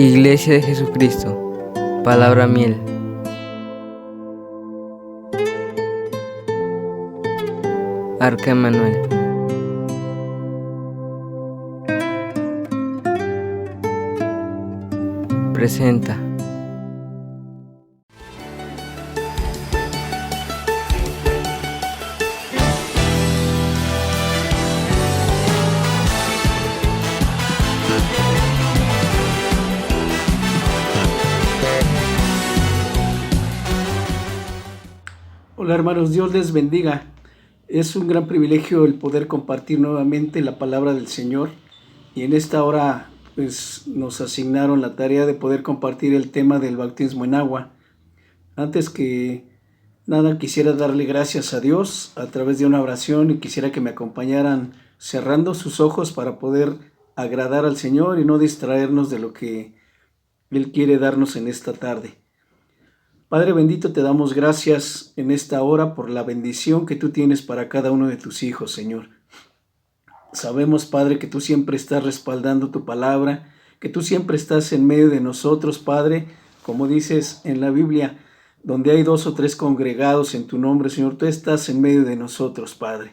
Iglesia de Jesucristo, palabra miel. Arca Emmanuel. Presenta. Hola hermanos, Dios les bendiga. Es un gran privilegio el poder compartir nuevamente la palabra del Señor, y en esta hora pues nos asignaron la tarea de poder compartir el tema del bautismo en agua. Antes que nada quisiera darle gracias a Dios a través de una oración, y quisiera que me acompañaran cerrando sus ojos para poder agradar al Señor y no distraernos de lo que Él quiere darnos en esta tarde. Padre bendito, te damos gracias en esta hora por la bendición que tú tienes para cada uno de tus hijos, Señor. Sabemos, Padre, que tú siempre estás respaldando tu palabra, que tú siempre estás en medio de nosotros, Padre, como dices en la Biblia, donde hay 2 o 3 congregados en tu nombre, Señor, tú estás en medio de nosotros, Padre.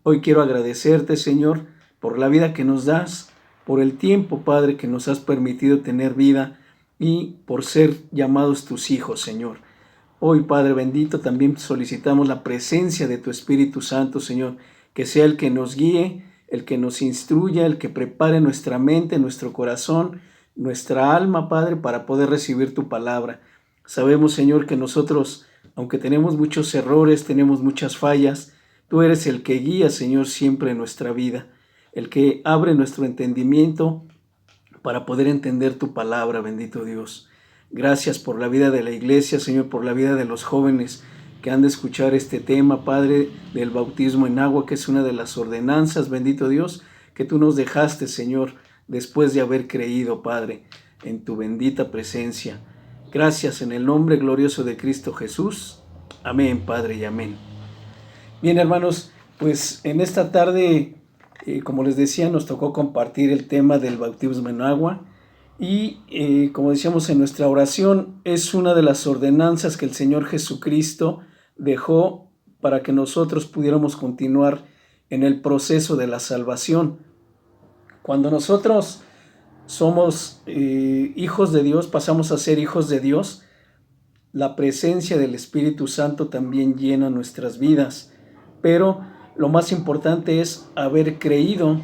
Hoy quiero agradecerte, Señor, por la vida que nos das, por el tiempo, Padre, que nos has permitido tener vida, y por ser llamados tus hijos, Señor. Hoy, Padre bendito, también solicitamos la presencia de tu Espíritu Santo, Señor, que sea el que nos guíe, el que nos instruya, el que prepare nuestra mente, nuestro corazón, nuestra alma, Padre, para poder recibir tu palabra. Sabemos, Señor, que nosotros, aunque tenemos muchos errores, tenemos muchas fallas, tú eres el que guía, Señor, siempre en nuestra vida, el que abre nuestro entendimiento para poder entender tu palabra, bendito Dios. Gracias por la vida de la iglesia, Señor, por la vida de los jóvenes que han de escuchar este tema, Padre, del bautismo en agua, que es una de las ordenanzas, bendito Dios, que tú nos dejaste, Señor, después de haber creído, Padre, en tu bendita presencia. Gracias en el nombre glorioso de Cristo Jesús. Amén, Padre, y amén. Bien, hermanos, pues en esta tarde, como les decía, nos tocó compartir el tema del bautismo en agua, y como decíamos en nuestra oración, es una de las ordenanzas que el Señor Jesucristo dejó para que nosotros pudiéramos continuar en el proceso de la salvación. Cuando nosotros somos hijos de Dios, pasamos a ser hijos de Dios, la presencia del Espíritu Santo también llena nuestras vidas, pero lo más importante es haber creído.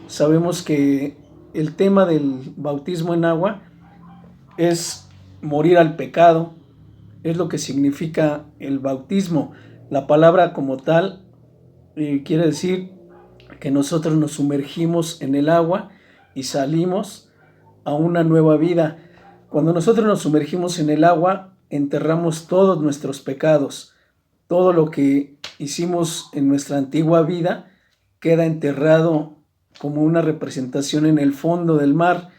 Sabemos que el tema del bautismo en agua es morir al pecado, es lo que significa el bautismo. La palabra como tal quiere decir que nosotros nos sumergimos en el agua y salimos a una nueva vida. Cuando nosotros nos sumergimos en el agua, enterramos todos nuestros pecados. Todo lo que hicimos en nuestra antigua vida queda enterrado como una representación en el fondo del mar.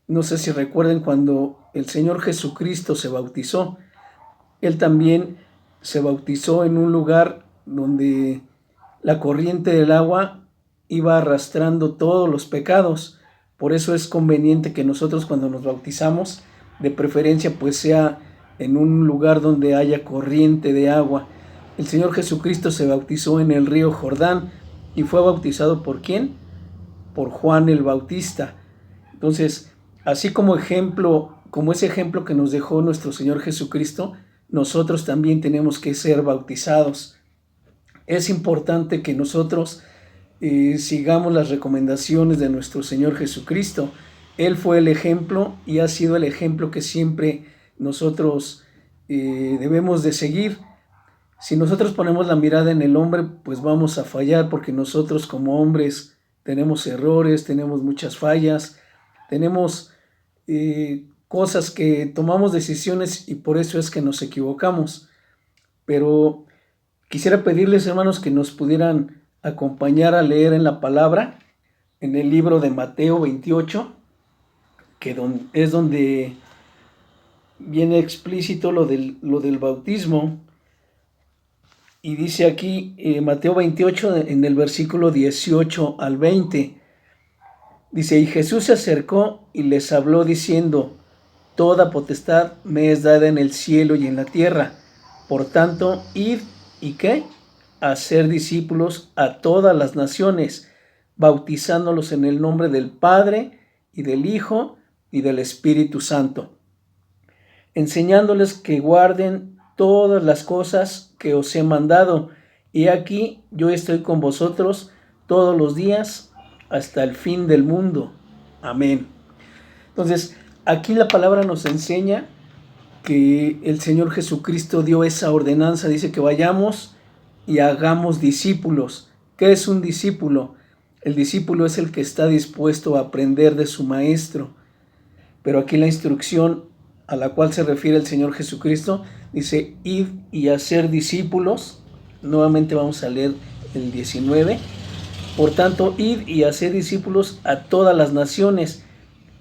No sé si recuerden cuando el Señor Jesucristo se bautizó. Él también se bautizó en un lugar donde la corriente del agua iba arrastrando todos los pecados. Por eso es conveniente que nosotros, cuando nos bautizamos, de preferencia pues sea en un lugar donde haya corriente de agua. El Señor Jesucristo se bautizó en el río Jordán, y fue bautizado ¿por quién? Por Juan el Bautista. Entonces, así como ejemplo, como ese ejemplo que nos dejó nuestro Señor Jesucristo, nosotros también tenemos que ser bautizados. Es importante que nosotros sigamos las recomendaciones de nuestro Señor Jesucristo. Él fue el ejemplo y ha sido el ejemplo que siempre nosotros debemos de seguir. Si nosotros ponemos la mirada en el hombre, pues vamos a fallar, porque nosotros como hombres tenemos errores, tenemos muchas fallas, tenemos cosas que tomamos decisiones, y por eso es que nos equivocamos. Pero quisiera pedirles, hermanos, que nos pudieran acompañar a leer en la palabra, en el libro de Mateo 28, que es donde viene explícito lo del bautismo. Y dice aquí Mateo 28 en el versículo 18 al 20. Dice: y Jesús se acercó y les habló diciendo: Toda potestad me es dada en el cielo y en la tierra. Por tanto, id y ¿qué? Hacer discípulos a todas las naciones, bautizándolos en el nombre del Padre y del Hijo y del Espíritu Santo, enseñándoles que guarden todas las cosas que os he mandado. Y aquí yo estoy con vosotros todos los días hasta el fin del mundo. Amén. Entonces, aquí la palabra nos enseña que el Señor Jesucristo dio esa ordenanza, dice que vayamos y hagamos discípulos. ¿Qué es un discípulo? El discípulo es el que está dispuesto a aprender de su maestro. Pero aquí la instrucción a la cual se refiere el Señor Jesucristo dice, id y hacer discípulos. Nuevamente vamos a leer el 19. Por tanto, id y hacer discípulos a todas las naciones,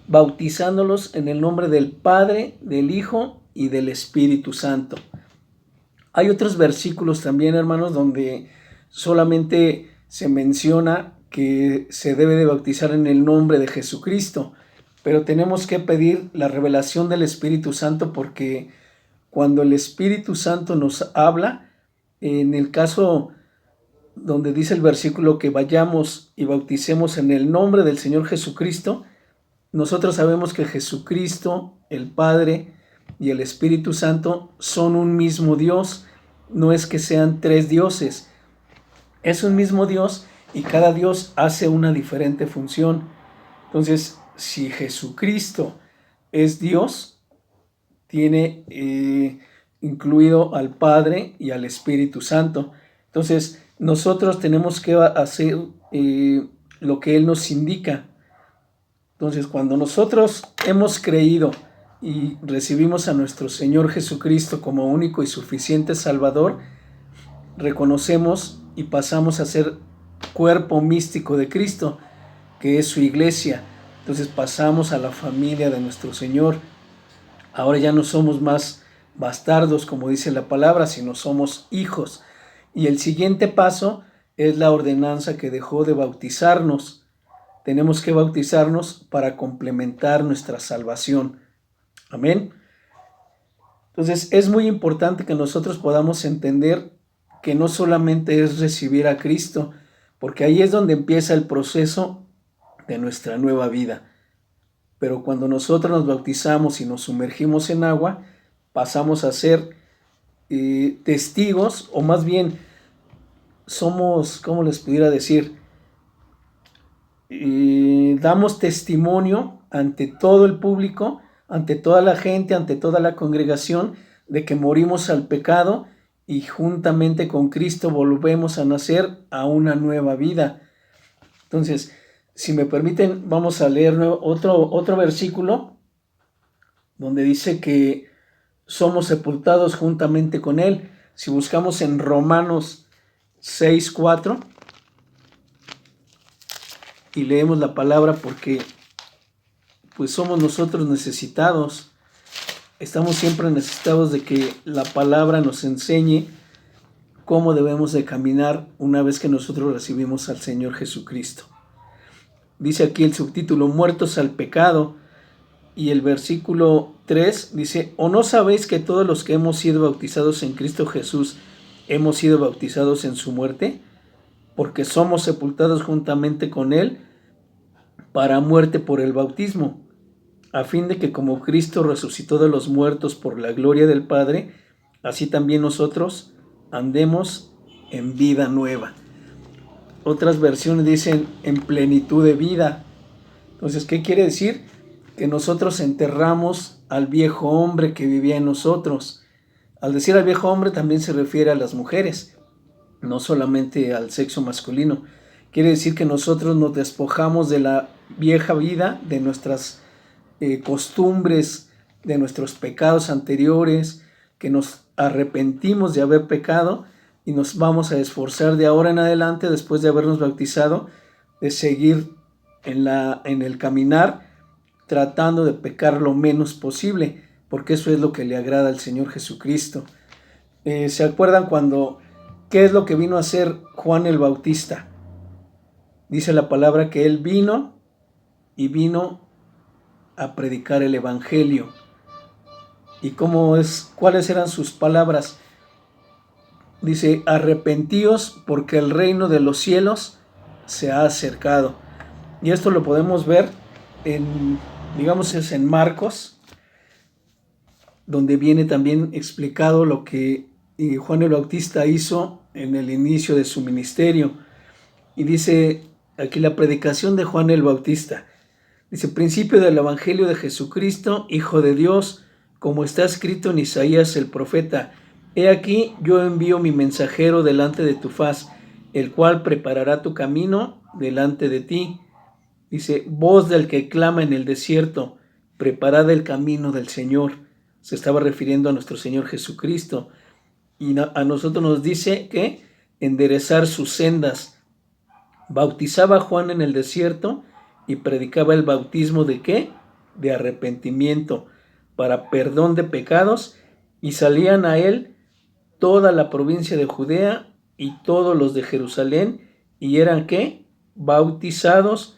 bautizándolos en el nombre del Padre, del Hijo y del Espíritu Santo. Hay otros versículos también, hermanos, donde solamente se menciona que se debe de bautizar en el nombre de Jesucristo, pero tenemos que pedir la revelación del Espíritu Santo, porque cuando el Espíritu Santo nos habla, en el caso donde dice el versículo que vayamos y bauticemos en el nombre del Señor Jesucristo, nosotros sabemos que Jesucristo, el Padre y el Espíritu Santo son un mismo Dios. No es que sean tres dioses, es un mismo Dios y cada Dios hace una diferente función. Entonces, si Jesucristo es Dios, tiene incluido al Padre y al Espíritu Santo. Entonces, nosotros tenemos que hacer lo que Él nos indica. Entonces, cuando nosotros hemos creído y recibimos a nuestro Señor Jesucristo como único y suficiente Salvador, reconocemos y pasamos a ser cuerpo místico de Cristo, que es su iglesia. Entonces pasamos a la familia de nuestro Señor. Ahora ya no somos más bastardos, como dice la palabra, sino somos hijos. Y el siguiente paso es la ordenanza que dejó de bautizarnos. Tenemos que bautizarnos para complementar nuestra salvación. Amén. Entonces es muy importante que nosotros podamos entender que no solamente es recibir a Cristo, porque ahí es donde empieza el proceso de nuestra nueva vida. Pero cuando nosotros nos bautizamos y nos sumergimos en agua, pasamos a ser testigos, o más bien somos, ¿cómo les pudiera decir? Damos testimonio ante todo el público, ante toda la gente, ante toda la congregación, de que morimos al pecado y juntamente con Cristo volvemos a nacer a una nueva vida. Entonces, si me permiten, vamos a leer otro versículo donde dice que somos sepultados juntamente con Él. Si buscamos en Romanos 6:4 y leemos la palabra, porque pues somos nosotros necesitados, estamos siempre necesitados de que la palabra nos enseñe cómo debemos de caminar una vez que nosotros recibimos al Señor Jesucristo. Dice aquí el subtítulo, muertos al pecado, y el versículo 3 dice, ¿o no sabéis que todos los que hemos sido bautizados en Cristo Jesús hemos sido bautizados en su muerte? Porque somos sepultados juntamente con Él para muerte por el bautismo, a fin de que como Cristo resucitó de los muertos por la gloria del Padre, así también nosotros andemos en vida nueva. Otras versiones dicen en plenitud de vida. Entonces, ¿qué quiere decir? Que nosotros enterramos al viejo hombre que vivía en nosotros. Al decir al viejo hombre también se refiere a las mujeres, no solamente al sexo masculino. Quiere decir que nosotros nos despojamos de la vieja vida, de nuestras costumbres, de nuestros pecados anteriores, que nos arrepentimos de haber pecado y nos vamos a esforzar de ahora en adelante, después de habernos bautizado, de seguir en el caminar, tratando de pecar lo menos posible, porque eso es lo que le agrada al Señor Jesucristo. ¿Se acuerdan qué es lo que vino a hacer Juan el Bautista? Dice la palabra que él vino a predicar el Evangelio. ¿Y cuáles eran sus palabras? Dice, arrepentíos porque el reino de los cielos se ha acercado. Y esto lo podemos ver es en Marcos, donde viene también explicado lo que Juan el Bautista hizo en el inicio de su ministerio. Y dice aquí la predicación de Juan el Bautista. Dice, principio del Evangelio de Jesucristo, Hijo de Dios, como está escrito en Isaías el profeta. He aquí, yo envío mi mensajero delante de tu faz, el cual preparará tu camino delante de ti. Dice, voz del que clama en el desierto, preparad el camino del Señor. Se estaba refiriendo a nuestro Señor Jesucristo. Y a nosotros nos dice que enderezar sus sendas. Bautizaba a Juan en el desierto y predicaba el bautismo ¿de qué? De arrepentimiento para perdón de pecados, y salían a él toda la provincia de Judea y todos los de Jerusalén, y eran ¿qué? Bautizados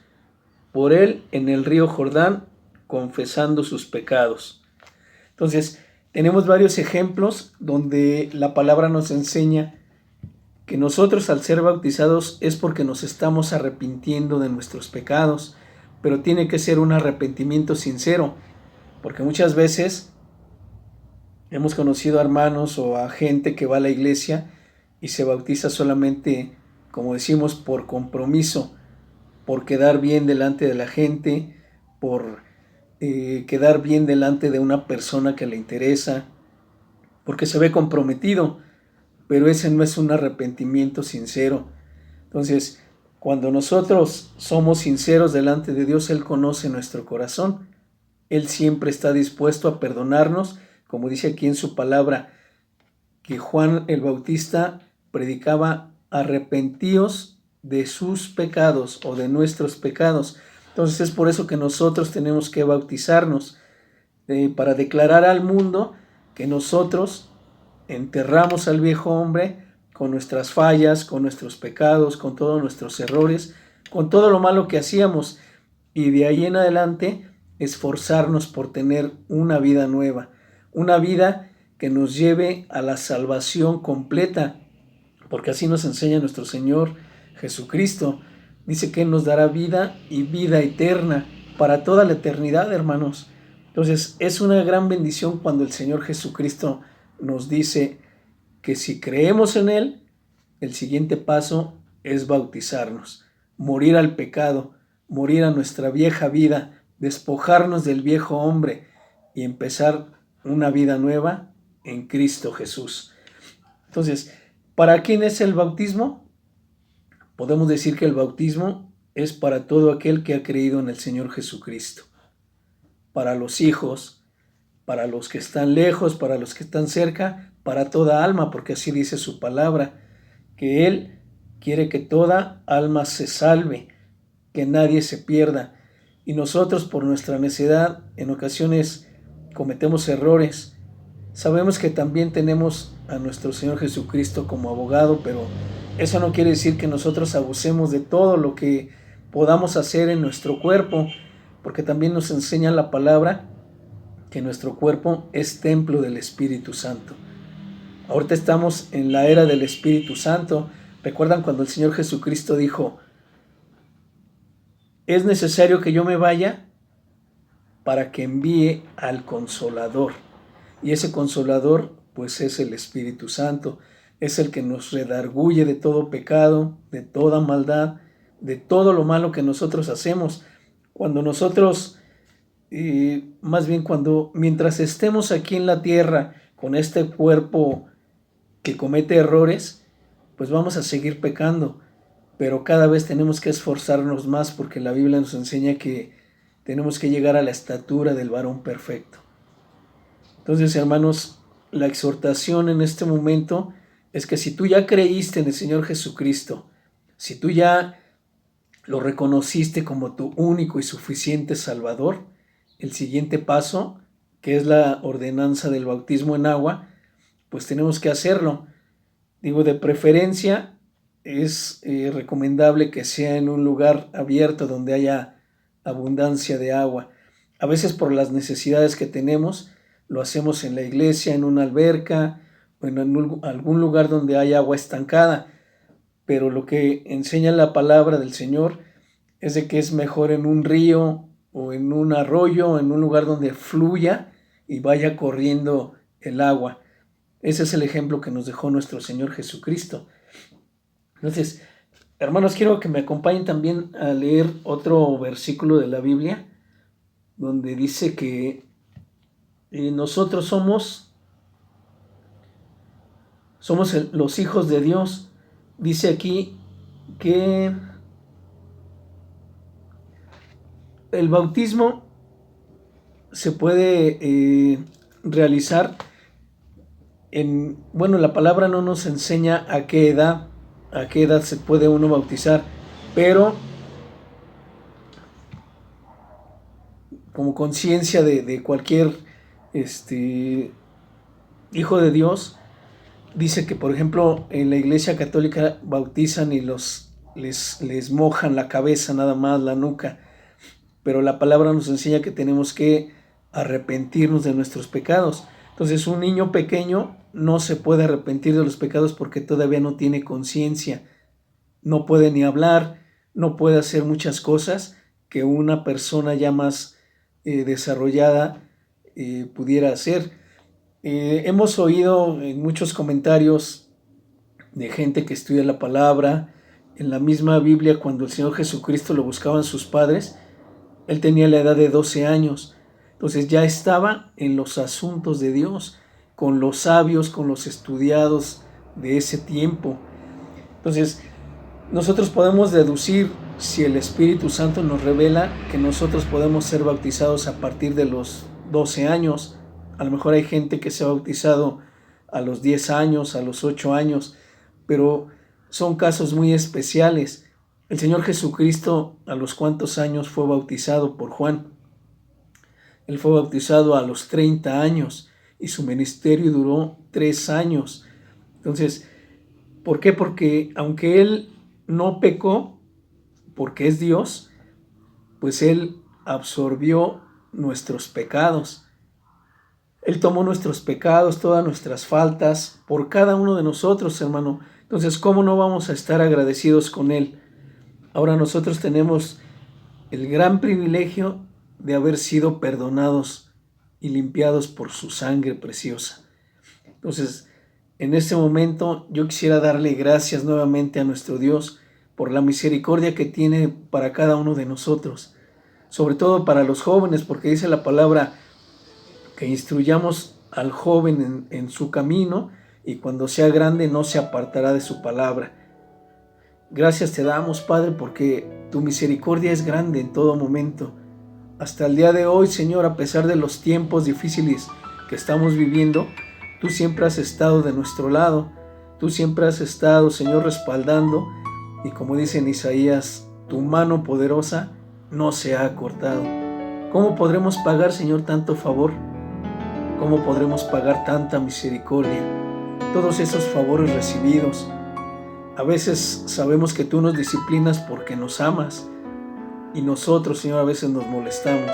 por él en el río Jordán, confesando sus pecados. Entonces, tenemos varios ejemplos donde la palabra nos enseña que nosotros al ser bautizados es porque nos estamos arrepintiendo de nuestros pecados, pero tiene que ser un arrepentimiento sincero, porque muchas veces hemos conocido a hermanos o a gente que va a la iglesia y se bautiza solamente, como decimos, por compromiso, por quedar bien delante de la gente, por quedar bien delante de una persona que le interesa, porque se ve comprometido, pero ese no es un arrepentimiento sincero. Entonces, cuando nosotros somos sinceros delante de Dios, Él conoce nuestro corazón. Él siempre está dispuesto a perdonarnos, como dice aquí en su palabra, que Juan el Bautista predicaba, arrepentíos de sus pecados o de nuestros pecados. Entonces es por eso que nosotros tenemos que bautizarnos, para declarar al mundo que nosotros enterramos al viejo hombre con nuestras fallas, con nuestros pecados, con todos nuestros errores, con todo lo malo que hacíamos, y de ahí en adelante esforzarnos por tener una vida nueva, una vida que nos lleve a la salvación completa, porque así nos enseña nuestro Señor Jesucristo. Dice que Él nos dará vida y vida eterna para toda la eternidad, hermanos. Entonces es una gran bendición cuando el Señor Jesucristo nos dice que si creemos en Él, el siguiente paso es bautizarnos, morir al pecado, morir a nuestra vieja vida, despojarnos del viejo hombre y empezar una vida nueva en Cristo Jesús. Entonces, ¿para quién es el bautismo? Podemos decir que el bautismo es para todo aquel que ha creído en el Señor Jesucristo. Para los hijos, para los que están lejos, para los que están cerca, para toda alma, porque así dice su palabra, que Él quiere que toda alma se salve, que nadie se pierda. Y nosotros, por nuestra necedad, en ocasiones cometemos errores. Sabemos que también tenemos a nuestro Señor Jesucristo como abogado, pero eso no quiere decir que nosotros abusemos de todo lo que podamos hacer en nuestro cuerpo, porque también nos enseña la palabra que nuestro cuerpo es templo del Espíritu Santo. Ahorita estamos en la era del Espíritu Santo. ¿Recuerdan cuando el Señor Jesucristo dijo, es necesario que yo me vaya para que envíe al Consolador? Y ese Consolador, pues es el Espíritu Santo. Es el que nos redarguye de todo pecado, de toda maldad, de todo lo malo que nosotros hacemos. Cuando nosotros, mientras estemos aquí en la tierra con este cuerpo que comete errores, pues vamos a seguir pecando, pero cada vez tenemos que esforzarnos más, porque la Biblia nos enseña que tenemos que llegar a la estatura del varón perfecto. Entonces, hermanos, la exhortación en este momento es que si tú ya creíste en el Señor Jesucristo, si tú ya lo reconociste como tu único y suficiente Salvador, el siguiente paso, que es la ordenanza del bautismo en agua, pues tenemos que hacerlo. De preferencia es recomendable que sea en un lugar abierto donde haya abundancia de agua. A veces por las necesidades que tenemos, lo hacemos en la iglesia, en una alberca o en algún lugar donde hay agua estancada. Pero lo que enseña la palabra del Señor es de que es mejor en un río o en un arroyo, en un lugar donde fluya y vaya corriendo el agua. Ese es el ejemplo que nos dejó nuestro Señor Jesucristo. Entonces, hermanos, quiero que me acompañen también a leer otro versículo de la Biblia, donde dice que nosotros somos los hijos de Dios. Dice aquí que el bautismo se puede realizar la palabra no nos enseña a qué edad se puede uno bautizar, pero como conciencia de cualquier hijo de Dios, dice que, por ejemplo, en la Iglesia Católica bautizan y les mojan la cabeza nada más, la nuca, pero la palabra nos enseña que tenemos que arrepentirnos de nuestros pecados. Entonces, un niño pequeño no se puede arrepentir de los pecados porque todavía no tiene conciencia, no puede ni hablar, no puede hacer muchas cosas que una persona ya más desarrollada pudiera hacer. Hemos oído en muchos comentarios de gente que estudia la palabra. En la misma Biblia, cuando el Señor Jesucristo lo buscaban sus padres, Él tenía la edad de 12 años. Entonces ya estaba en los asuntos de Dios, con los sabios, con los estudiados de ese tiempo. Entonces, nosotros podemos deducir, si el Espíritu Santo nos revela, que nosotros podemos ser bautizados a partir de los 12 años. A lo mejor hay gente que se ha bautizado a los 10 años, a los 8 años, pero son casos muy especiales. El Señor Jesucristo, ¿a los cuántos años fue bautizado por Juan? Él fue bautizado a los 30 años y su ministerio duró 3 años. Entonces, ¿por qué? Porque aunque Él no pecó, porque es Dios, pues Él absorbió nuestros pecados. Él tomó nuestros pecados, todas nuestras faltas, por cada uno de nosotros, hermano. Entonces, ¿cómo no vamos a estar agradecidos con Él? Ahora nosotros tenemos el gran privilegio de haber sido perdonados y limpiados por su sangre preciosa. Entonces, en este momento yo quisiera darle gracias nuevamente a nuestro Dios por la misericordia que tiene para cada uno de nosotros, sobre todo para los jóvenes, porque dice la palabra que instruyamos al joven en su camino y cuando sea grande no se apartará de su palabra. Gracias te damos, Padre, porque tu misericordia es grande en todo momento. Hasta el día de hoy, Señor, a pesar de los tiempos difíciles que estamos viviendo, tú siempre has estado de nuestro lado. Tú siempre has estado, Señor, respaldando. Y como dice en Isaías, tu mano poderosa no se ha cortado. ¿Cómo podremos pagar, Señor, tanto favor? ¿Cómo podremos pagar tanta misericordia? Todos esos favores recibidos. A veces sabemos que tú nos disciplinas porque nos amas y nosotros, Señor, a veces nos molestamos.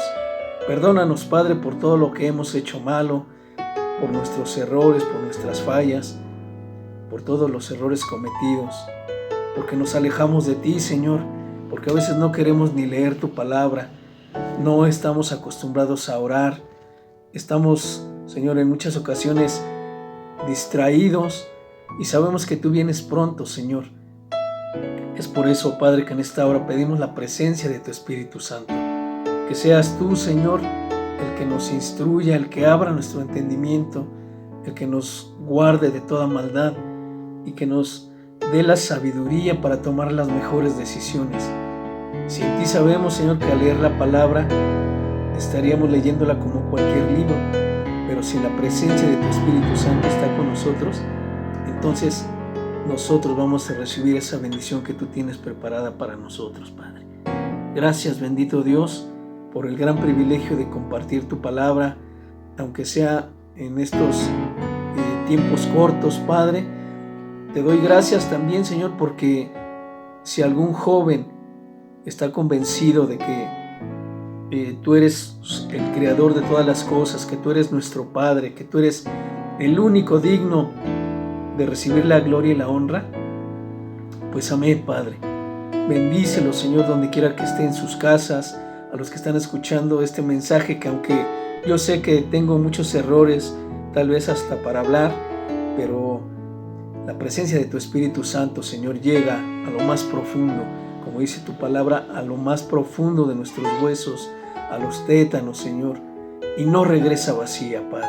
Perdónanos, Padre, por todo lo que hemos hecho malo, por nuestros errores, por nuestras fallas, por todos los errores cometidos, porque nos alejamos de ti, Señor, porque a veces no queremos ni leer tu palabra, no estamos acostumbrados a orar, estamos, Señor, en muchas ocasiones distraídos y sabemos que tú vienes pronto, Señor. Es por eso, Padre, que en esta hora pedimos la presencia de tu Espíritu Santo. Que seas tú, Señor, el que nos instruya, el que abra nuestro entendimiento, el que nos guarde de toda maldad y que nos dé la sabiduría para tomar las mejores decisiones. Si en ti sabemos, Señor, que al leer la palabra estaríamos leyéndola como cualquier libro, pero si la presencia de tu Espíritu Santo está con nosotros, entonces nosotros vamos a recibir esa bendición que tú tienes preparada para nosotros, Padre. Gracias, bendito Dios, por el gran privilegio de compartir tu palabra, aunque sea en estos tiempos cortos, Padre. Te doy gracias también, Señor, porque si algún joven está convencido de que tú eres el creador de todas las cosas, que tú eres nuestro Padre, que tú eres el único digno de recibir la gloria y la honra, pues amén, Padre. Bendícelos, Señor, donde quiera que esté en sus casas, a los que están escuchando este mensaje, que aunque yo sé que tengo muchos errores, tal vez hasta para hablar, pero la presencia de tu Espíritu Santo, Señor, llega a lo más profundo, como dice tu palabra, a lo más profundo de nuestros huesos, a los tétanos, Señor, y no regresa vacía, Padre.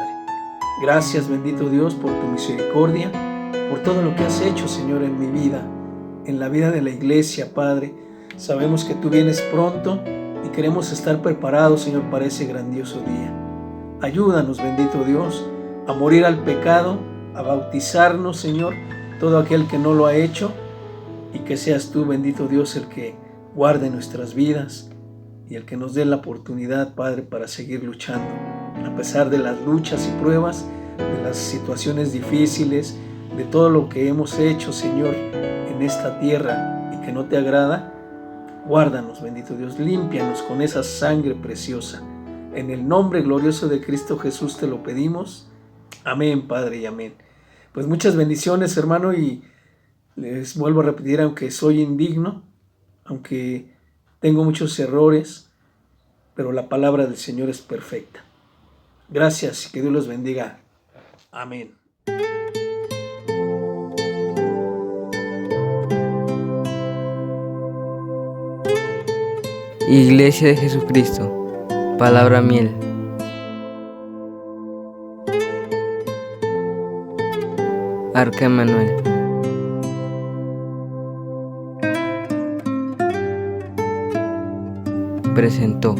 Gracias, bendito Dios, por tu misericordia, por todo lo que has hecho, Señor, en mi vida, en la vida de la iglesia, Padre. Sabemos que tú vienes pronto y queremos estar preparados, Señor, para ese grandioso día. Ayúdanos, bendito Dios, a morir al pecado, a bautizarnos, Señor, todo aquel que no lo ha hecho, y que seas tú, bendito Dios, el que guarde nuestras vidas y el que nos dé la oportunidad, Padre, para seguir luchando, a pesar de las luchas y pruebas, de las situaciones difíciles, de todo lo que hemos hecho, Señor, en esta tierra y que no te agrada. Guárdanos, bendito Dios, límpianos con esa sangre preciosa. En el nombre glorioso de Cristo Jesús te lo pedimos. Amén, Padre, y amén. Pues muchas bendiciones, hermano, y les vuelvo a repetir, aunque soy indigno, aunque tengo muchos errores, pero la palabra del Señor es perfecta. Gracias y que Dios los bendiga. Amén. Iglesia de Jesucristo, palabra miel. Arca Emmanuel. Presentó.